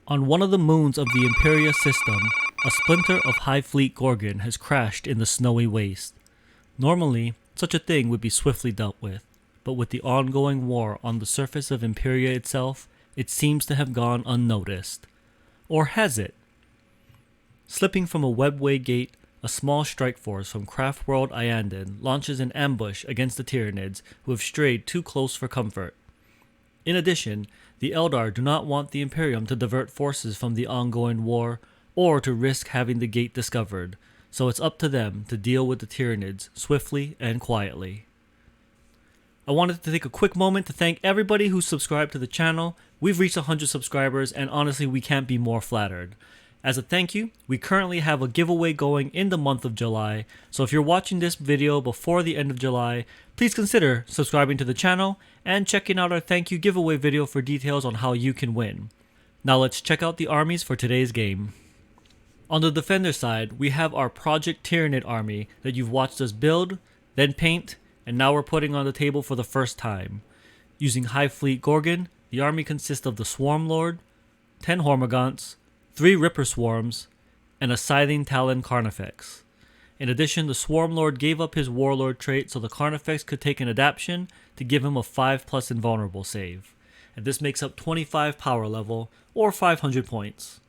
On one of the moons of the Empirea system, a splinter of Hive Fleet Gorgon has crashed in the snowy waste. Normally, such a thing would be swiftly dealt with, but with the ongoing war on the surface of Empirea itself, it seems to have gone unnoticed. Or has it? Slipping from a webway gate, a small strike force from Craftworld Iyanden launches an ambush against the Tyranids who have strayed too close for comfort. In addition, the Eldar do not want the Imperium to divert forces from the ongoing war or to risk having the gate discovered, so it's up to them to deal with the Tyranids swiftly and quietly. I wanted to take a quick moment to thank everybody who subscribed to the channel. We've reached 100 subscribers and honestly we can't be more flattered. As a thank you, we currently have a giveaway going in the month of July, so if you're watching this video before the end of July, please consider subscribing to the channel and checking out our thank you giveaway video for details on how you can win. Now let's check out the armies for today's game. On the defender side, we have our Project Tyranid army that you've watched us build, then paint, and now we're putting on the table for the first time. Using Hive Fleet Gorgon, the army consists of the Swarm Lord, 10 Hormagaunts, 3 Ripper Swarms, and a Scything Talon Carnifex. In addition, the Swarm Lord gave up his Warlord trait so the Carnifex could take an adaptation to give him a 5+ invulnerable save, and this makes up 25 power level, or 500 points.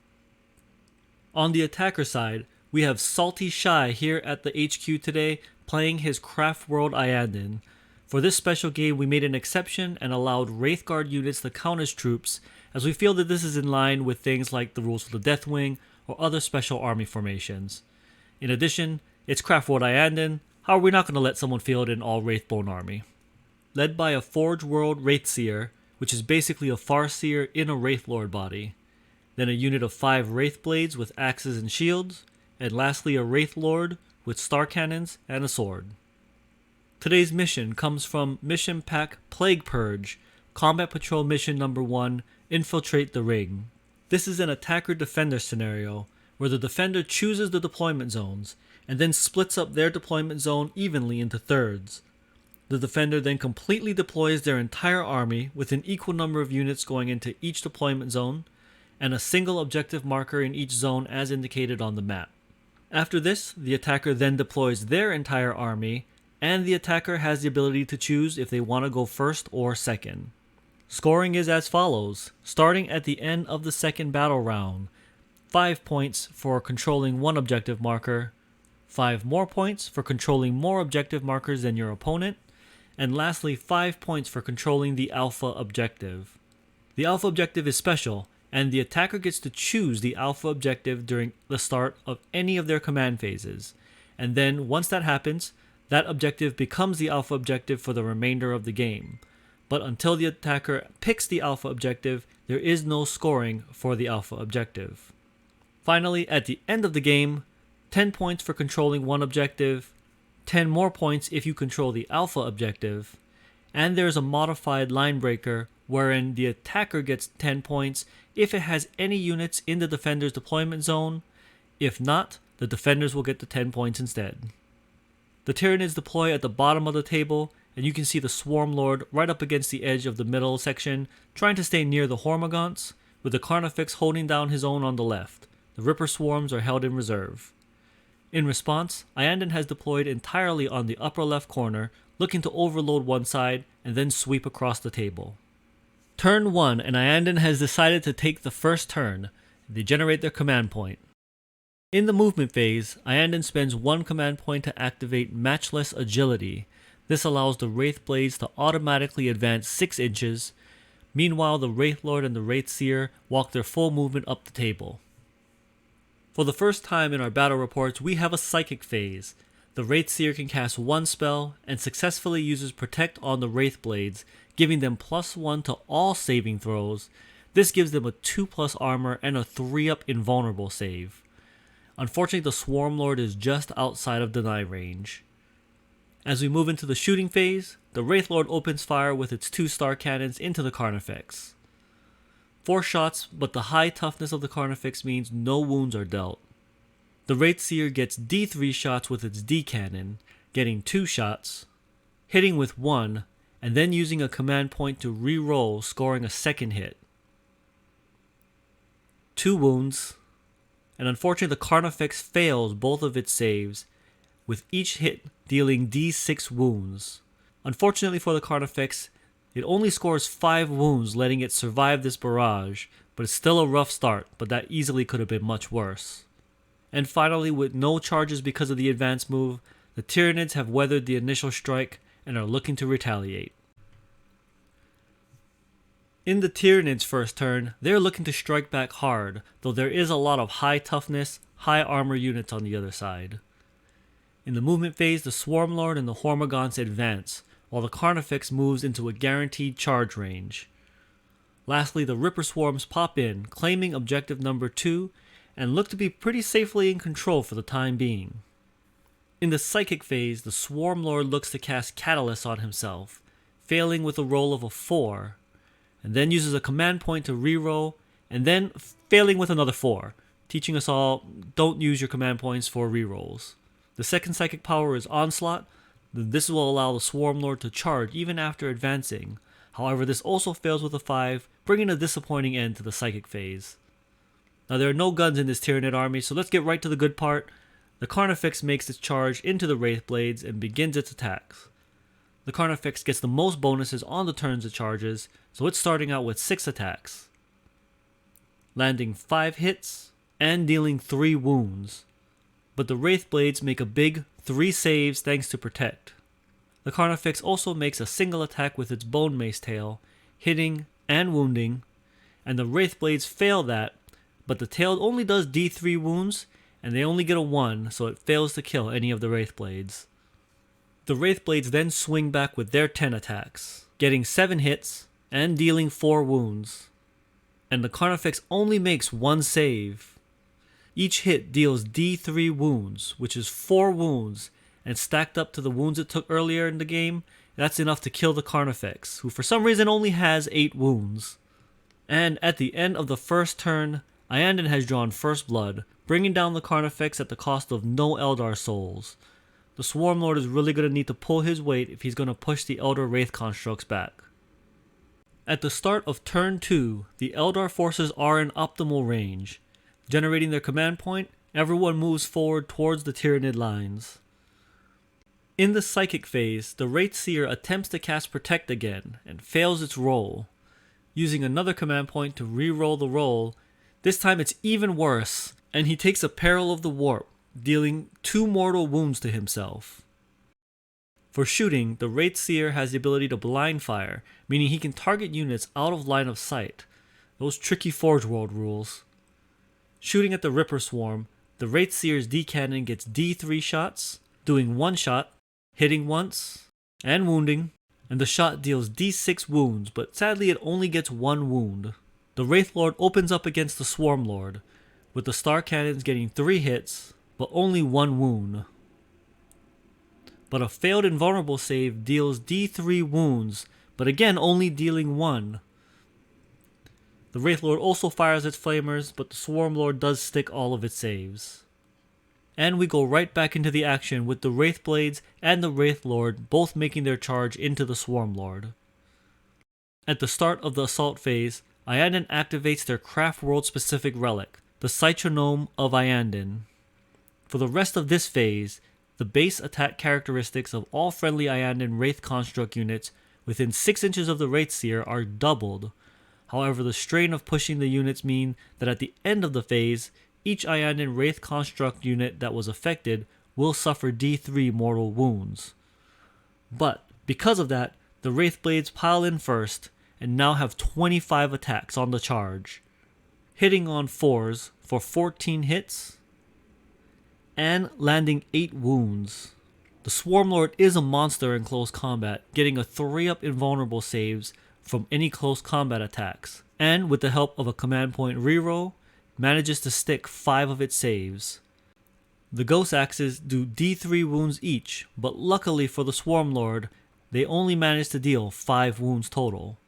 On the attacker side, we have Salty Shi here at the HQ today playing his Craftworld Iyanden. For this special game, we made an exception and allowed Wraithguard units to count as troops, as we feel that this is in line with things like the rules for the Deathwing or other special army formations. In addition, it's Craftworld Iyanden, how are we not going to let someone field an all Wraithbone army? Led by a Forge World Wraithseer, which is basically a Farseer in a Wraithlord body, then a unit of 5 Wraithblades with axes and shields, and lastly a Wraithlord with star cannons and a sword. Today's mission comes from Mission Pack Plague Purge, Combat Patrol Mission Number 1, Infiltrate the Ring. This is an attacker-defender scenario, where the defender chooses the deployment zones, and then splits up their deployment zone evenly into thirds. The defender then completely deploys their entire army with an equal number of units going into each deployment zone, and a single objective marker in each zone as indicated on the map. After this, the attacker then deploys their entire army, and the attacker has the ability to choose if they want to go first or second. Scoring is as follows, starting at the end of the second battle round. 5 points for controlling one objective marker, 5 more points for controlling more objective markers than your opponent, and lastly 5 points for controlling the alpha objective. The alpha objective is special, and the attacker gets to choose the alpha objective during the start of any of their command phases, and then once that happens, that objective becomes the alpha objective for the remainder of the game. But until the attacker picks the alpha objective, there is no scoring for the alpha objective. Finally, at the end of the game, 10 points for controlling one objective, 10 more points if you control the alpha objective, and there's a modified line breaker wherein the attacker gets 10 points if it has any units in the defender's deployment zone. If not, the defenders will get the 10 points instead. The Tyranids deploy at the bottom of the table, and you can see the Swarm Lord right up against the edge of the middle section, trying to stay near the Hormagaunts, with the Carnifex holding down his own on the left. The Ripper Swarms are held in reserve. In response, Iyanden has deployed entirely on the upper left corner, looking to overload one side and then sweep across the table. Turn 1, and Iyanden has decided to take the first turn. They generate their command point. In the movement phase, Iyanden spends 1 command point to activate Matchless Agility. This allows the Wraithblades to automatically advance 6 inches. Meanwhile, the Wraithlord and the Wraithseer walk their full movement up the table. For the first time in our battle reports, we have a Psychic phase. The Wraithseer can cast 1 spell and successfully uses Protect on the Wraithblades, giving them +1 to all saving throws. This gives them a 2+ armor and a 3-up invulnerable save. Unfortunately, the Swarm Lord is just outside of deny range. As we move into the shooting phase, the Wraithlord opens fire with its 2 star cannons into the Carnifex. 4 shots, but the high toughness of the Carnifex means no wounds are dealt. The Wraithseer gets D3 shots with its D cannon, getting 2 shots, hitting with 1, and then using a command point to re-roll, scoring a second hit. 2 wounds, and unfortunately the Carnifex fails both of its saves, with each hit dealing d6 wounds. Unfortunately for the Carnifex, it only scores 5 wounds, letting it survive this barrage, but it's still a rough start, but that easily could have been much worse. And finally, with no charges because of the advance move, the Tyranids have weathered the initial strike and are looking to retaliate. In the Tyranids' first turn, they're looking to strike back hard, though there is a lot of high toughness, high armor units on the other side. In the movement phase, the Swarmlord and the Hormagaunts advance, while the Carnifex moves into a guaranteed charge range. Lastly, the Ripper Swarms pop in, claiming objective number 2, and look to be pretty safely in control for the time being. In the Psychic phase, the Swarmlord looks to cast Catalyst on himself, failing with a roll of a 4, and then uses a command point to reroll, and then failing with another 4, teaching us all, don't use your command points for rerolls. The second Psychic power is Onslaught. This will allow the Swarmlord to charge even after advancing. However, this also fails with a 5, bringing a disappointing end to the Psychic phase. Now there are no guns in this Tyranid army, so let's get right to the good part. The Carnifex makes its charge into the Wraithblades and begins its attacks. The Carnifex gets the most bonuses on the turns it charges, so it's starting out with 6 attacks, landing 5 hits and dealing 3 wounds. But the Wraithblades make a big 3 saves thanks to Protect. The Carnifex also makes a single attack with its Bone Mace tail, hitting and wounding, and the Wraithblades fail that, but the tail only does d3 wounds, and they only get a 1, so it fails to kill any of the Wraithblades. The Wraithblades then swing back with their 10 attacks, getting 7 hits and dealing 4 wounds. And the Carnifex only makes 1 save. Each hit deals d3 wounds, which is 4 wounds, and stacked up to the wounds it took earlier in the game, that's enough to kill the Carnifex, who for some reason only has 8 wounds. And at the end of the first turn, Iyanden has drawn First Blood, bringing down the Carnifex at the cost of no Eldar souls. The Swarmlord is really going to need to pull his weight if he's going to push the Eldar Wraith constructs back. At the start of turn 2, the Eldar forces are in optimal range. Generating their command point, everyone moves forward towards the Tyranid lines. In the Psychic phase, the Wraithseer attempts to cast Protect again and fails its roll. Using another command point to re-roll the roll, this time it's even worse, and he takes a Peril of the Warp, dealing 2 mortal wounds to himself. For shooting, the Wraithseer has the ability to blind fire, meaning he can target units out of line of sight. Those tricky Forge World rules. Shooting at the Ripper Swarm, the Wraithseer's D-Cannon gets D3 shots, doing 1 shot, hitting once, and wounding, and the shot deals D6 wounds, but sadly it only gets 1 wound. The Wraithlord opens up against the Swarmlord, with the Star Cannons getting 3 hits, but only 1 wound. But a failed invulnerable save deals d3 wounds, but again only dealing 1. The Wraithlord also fires its flamers, but the Swarmlord does stick all of its saves. And we go right back into the action with the Wraithblades and the Wraithlord both making their charge into the Swarmlord. At the start of the assault phase, Iyanden activates their Craftworld specific relic, the Psytronome of Iyanden. For the rest of this phase, the base attack characteristics of all friendly Iyanden Wraith construct units within 6 inches of the Wraithseer are doubled. However, the strain of pushing the units mean that at the end of the phase, each Iyanden Wraith construct unit that was affected will suffer d3 mortal wounds. But because of that, the Wraithblades pile in first and now have 25 attacks on the charge, hitting on 4s for 14 hits and landing 8 wounds. The Swarmlord is a monster in close combat, getting a 3-up invulnerable saves from any close combat attacks, and with the help of a command point reroll, manages to stick 5 of its saves. The Ghost Axes do d3 wounds each, but luckily for the Swarmlord, they only manage to deal 5 wounds total.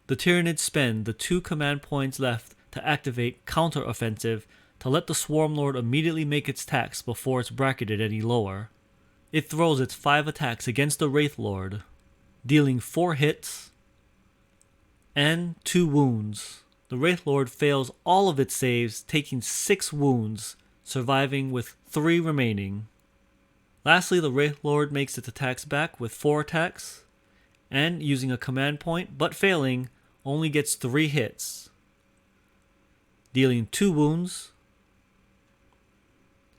The Tyranids spend the 2 command points left to activate Counter-Offensive to let the Swarmlord immediately make its attacks before it's bracketed any lower. It throws its 5 attacks against the Wraithlord, dealing 4 hits, and 2 wounds. The Wraith Lord fails all of its saves, taking 6 wounds, surviving with 3 remaining. Lastly, the Wraith Lord makes its attacks back with 4 attacks, and using a command point but failing, only gets 3 hits, dealing 2 wounds.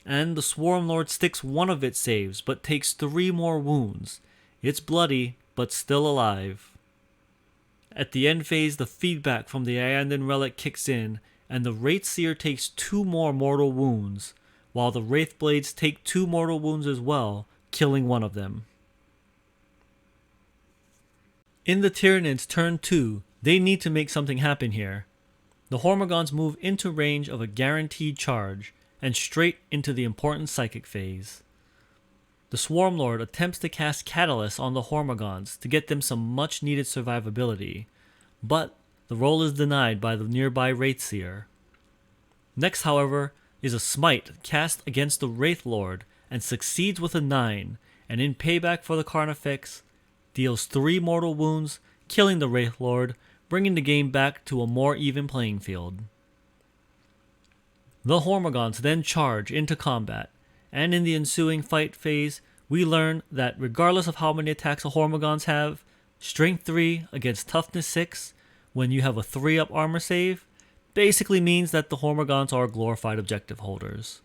And the Swarm Lord sticks one of its saves but takes 3 more wounds. It's bloody but still alive. At the end phase, the feedback from the Iyanden relic kicks in, and the Wraithseer takes 2 more mortal wounds, while the Wraithblades take 2 mortal wounds as well, killing one of them. In the Tyranids turn 2, they need to make something happen here. The Hormagaunts move into range of a guaranteed charge, and straight into the important Psychic phase. The Swarm Lord attempts to cast Catalyst on the Hormagaunts to get them some much needed survivability, but the roll is denied by the nearby Wraithseer. Next, however, is a Smite cast against the Wraith Lord and succeeds with a 9, and in payback for the Carnifex, deals 3 mortal wounds, killing the Wraith Lord, bringing the game back to a more even playing field. The Hormagaunts then charge into combat, and in the ensuing fight phase, we learn that regardless of how many attacks the Hormagaunts have, Strength 3 against Toughness 6, when you have a 3-up armor save, basically means that the Hormagaunts are glorified objective holders.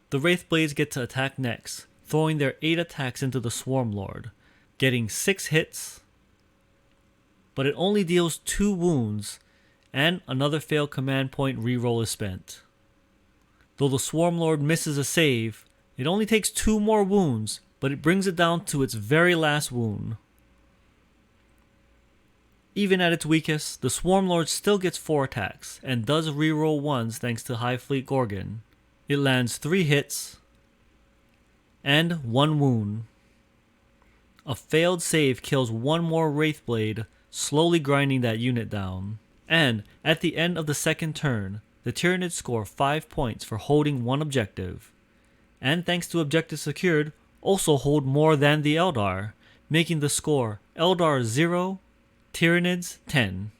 The Wraithblades get to attack next, throwing their 8 attacks into the Swarm Lord, getting 6 hits, but it only deals 2 wounds, and another failed command point reroll is spent. Though the Swarm Lord misses a save, it only takes 2 more wounds, but it brings it down to its very last wound. Even at its weakest, the Swarm Lord still gets 4 attacks, and does reroll ones thanks to Hive Fleet Gorgon. It lands 3 hits, and 1 wound. A failed save kills 1 more Wraithblade, slowly grinding that unit down. And, at the end of the second turn, the Tyranids score 5 points for holding 1 objective, and thanks to objectives secured, also hold more than the Eldar, making the score Eldar 0, Tyranids 10.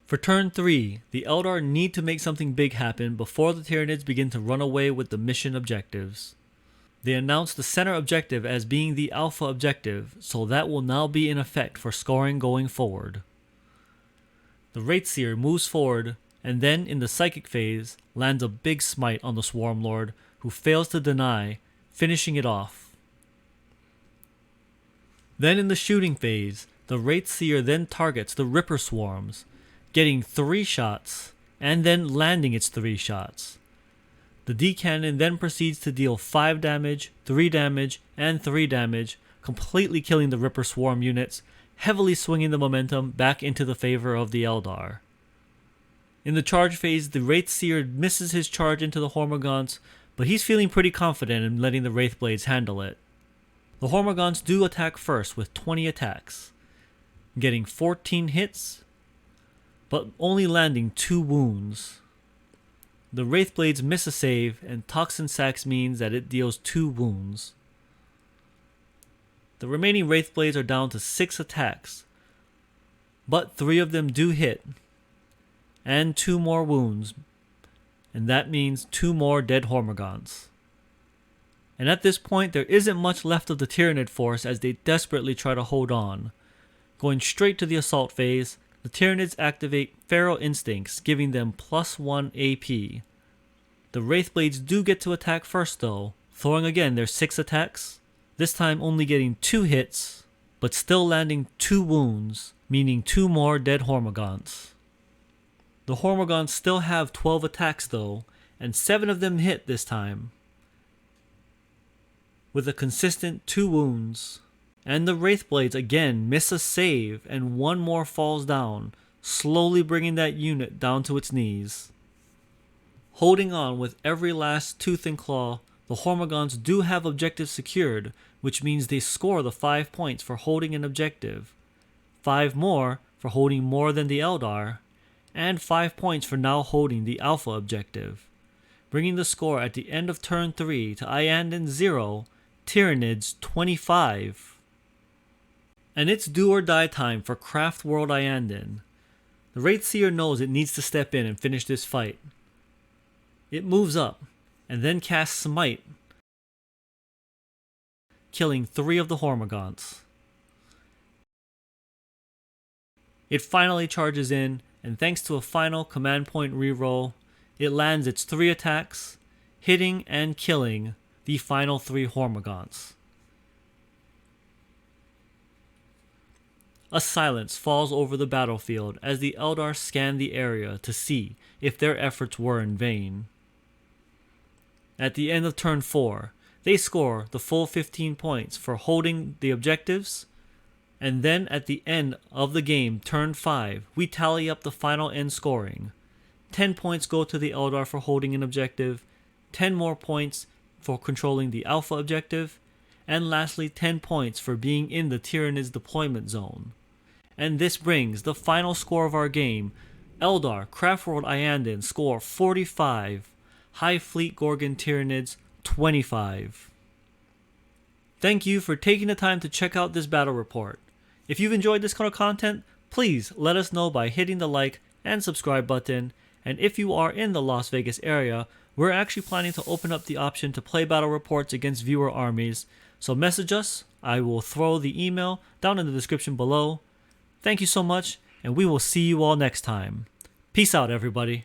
For turn 3, the Eldar need to make something big happen before the Tyranids begin to run away with the mission objectives. They announce the center objective as being the alpha objective, so that will now be in effect for scoring going forward. The Wraithseer moves forward, and then in the Psychic phase, lands a big smite on the Swarm Lord, who fails to deny, finishing it off. Then in the shooting phase, the Wraithseer then targets the Ripper Swarms, getting 3 shots, and then landing its 3 shots. The D-Cannon then proceeds to deal 5 damage, 3 damage, and 3 damage, completely killing the Ripper Swarm units, heavily swinging the momentum back into the favor of the Eldar. In the charge phase, the Wraithseer misses his charge into the Hormagaunts, but he's feeling pretty confident in letting the Wraithblades handle it. The Hormagaunts do attack first with 20 attacks, getting 14 hits, but only landing 2 wounds. The Wraithblades miss a save, and Toxin Sacs means that it deals 2 wounds. The remaining Wraithblades are down to 6 attacks, but 3 of them do hit, and 2 more wounds, and that means 2 more dead Hormagaunts. And at this point, there isn't much left of the Tyranid force as they desperately try to hold on. Going straight to the assault phase, the Tyranids activate Feart Instincts, giving them +1 AP. The Wraithblades do get to attack first though, throwing again their 6 attacks, this time only getting 2 hits, but still landing 2 wounds, meaning 2 more dead Hormagaunts. The Hormagaunts still have 12 attacks though, and 7 of them hit this time, with a consistent 2 wounds. And the Wraithblades again miss a save, and 1 more falls down, slowly bringing that unit down to its knees. Holding on with every last tooth and claw, the Hormagaunts do have objectives secured, which means they score the 5 points for holding an objective, 5 more for holding more than the Eldar, and 5 points for now holding the Alpha objective, bringing the score at the end of turn 3 to Iyanden 0, Tyranids 25. And it's do or die time for Craftworld Iyanden. The Wraithseer knows it needs to step in and finish this fight. It moves up, and then casts Smite, killing 3 of the Hormagaunts. It finally charges in, and thanks to a final command point reroll, it lands its 3 attacks, hitting and killing the final 3 Hormagaunts. A silence falls over the battlefield as the Eldar scan the area to see if their efforts were in vain. At the end of turn 4, they score the full 15 points for holding the objectives, and then at the end of the game, turn 5, we tally up the final end scoring. 10 points go to the Eldar for holding an objective, 10 more points for controlling the Alpha objective, and lastly 10 points for being in the Tyranids deployment zone. And this brings the final score of our game. Eldar Craftworld Iyanden score 45, Hive Fleet Gorgon Tyranids 25. Thank you for taking the time to check out this battle report. If you've enjoyed this kind of content, please let us know by hitting the like and subscribe button. And if you are in the Las Vegas area, we're actually planning to open up the option to play battle reports against viewer armies. So message us. I will throw the email down in the description below. Thank you so much, and we will see you all next time. Peace out, everybody.